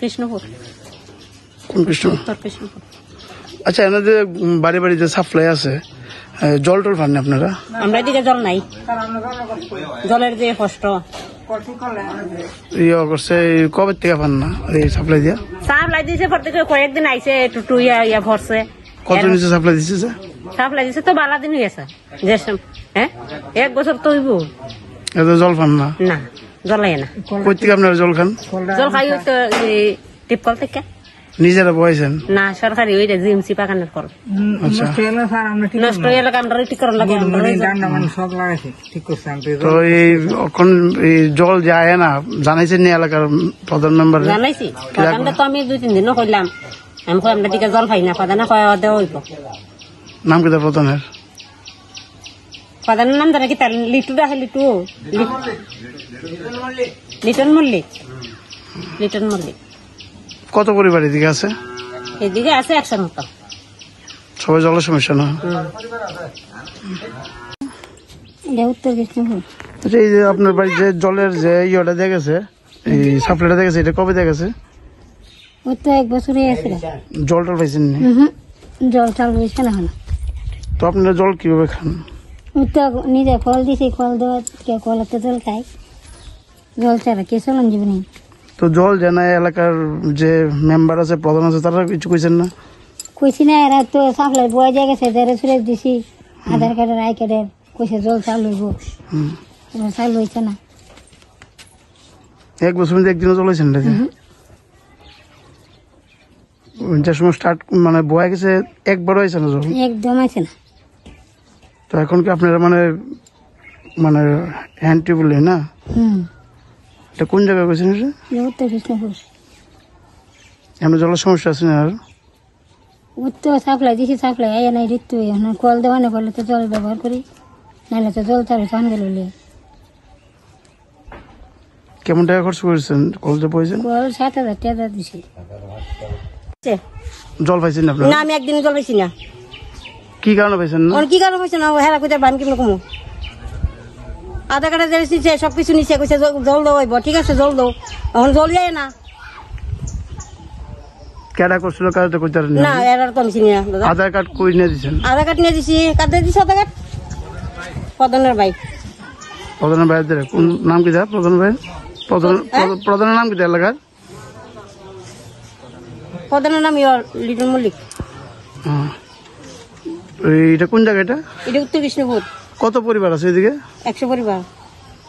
কৃষ্ণপুর। আচ্ছা, এনাদের বাড়ি বাড়ি যে সাপ্লাই আছে, জল টল পান না আপনারা? আমরা এদিকে জল নাই, জলের যে কষ্ট। ইয়ে করছে, কবে থেকে পান না এই সাপ্লাই দিয়া? সাপ্লাই দিয়েছে পর থেকে কয়েকদিন আইসে একটু ইয়া ভরছে। কত নিচে সাপ্লাই দিচ্ছে? সাপ্লাই দিছে তো বালা দিন হয়েছে, হ্যাঁ 1 বছর তো হইব। এত জল পান না? না, জল লাগে না। কই থেকে আপনারা জল খান? জল খাই তো টিপকল থেকে। নিজেরা বয়েছেন? না, সরকারি ওই জিএমসি পাকানোর কল। আচ্ছা, নষ্ট হয়ে এলাকা আমরা ঠিক করার লাগে। তো এই এখন এই জল যায় না, জানাইছেন নি এলাকার প্রধান মেম্বার? জানাইছি, প্রধানটা তো আমি 2-3 দিনও কইলাম। আমি কই আমরা দিকে জল খাই না, প্রধানে কয় দেওয়া হইব। নাম কি তার প্রধানের? প্রধানের নাম জানা কি তার? লিটু আছে, লিটন মল্লিক। কত পরিবার এদিকে আছে? এদিকে আছে 100 মতো। সবাই জলের সমস্যা না? উত্তর কৃষ্ণপুর। আচ্ছা, এই যে আপনার বাড়ি যে জলের যে ইয়েটা দেখেছে, এই সাপ্লাইটা দেখেছে, এটা কবে দেখেছে? ওই তো 1 বছরই আছে। জল টল পাইছেন নি? জল চাল হয়েছে না। তো আপনারা জল কিভাবে খান? ওই তো নিজে কল দিছি, কল দেওয়া কলতে জল খাই। জল ছাড়া কে চলন জীবনে। তো জল জানা এলাকার যে মেম্বার আছে, প্রধান আছে, তারা কিছু কইছেন না? কইছি না, এরা তো সাপ্লাই বয়ে যায় গেছে, দেড়ে সুরেশ দিছি, আধার কার্ডের আই কার্ডের, কইছে জল চাল হইব। চাল হয়েছে না। 1 বছর মধ্যে একদিনও জল হয়েছেন না? যে সময় স্টার্ট মানে বয়ে গেছে, একবারও হয়েছে না জল? একদম আছে না। তো এখন কি আপনারা মানে হ্যান্ড টিউবওয়েল না? এটা কোন জায়গায় গেছেন? উত্তর কৃষ্ণপুর। এমন জলের সমস্যা আছে না? আর উত্তর সাপ্লাই দিছি, সাপ্লাই আয় নাই ঋতু। কল দেওয়া না, কলে তো জল ব্যবহার করি, নাহলে তো জল চালু চান গেল। কেমন টাকা খরচ করেছেন কল যে পয়সা? কল 7,000 টাকা দিছি। জল পাইছেন না আপনারা? না, আমি একদিন জল পাইছি না। কি কারণে পাইছেন না? কি কারণে পাইছি না? হেরা কইতে বান কিলো কমু আধার কার্ডে যে নিচে সবকিছু নিচে কইছে জল দেওয়া হইব। ঠিক আছে, জল দাও। এখন জল যায় না। কেডা করছিল কাজটা কইতে পারেন না, এরার তো আমি চিনি না দাদা। আধার কার্ড কই নিয়ে দিছেন? আধার কার্ড নিয়ে দিছি। কার্ডে দিছি আধার কার্ড। প্রধানের ভাই। প্রধানের ভাইদের কোন নাম কি? প্রধান ভাই প্রধানের নাম কি এলাকার? প্রধানের নাম লিটন মল্লিক। এটা কোন জায়গা? এটা উত্তর কৃষ্ণপুর। কত পরিবার আছে এদিকে? 100 পরিবার।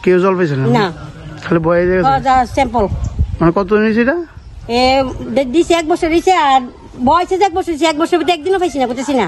কেউ জল পাইছে না? খালি বয়ে গেছে। স্যাম্পল মানে কত নিয়েছে এটা? দিছে 1 বছর দিছে, আর বয়সে 1 বছর দিছে। 1 বছর ভিতরে একদিনও পাইছি না, বুঝতেছি না।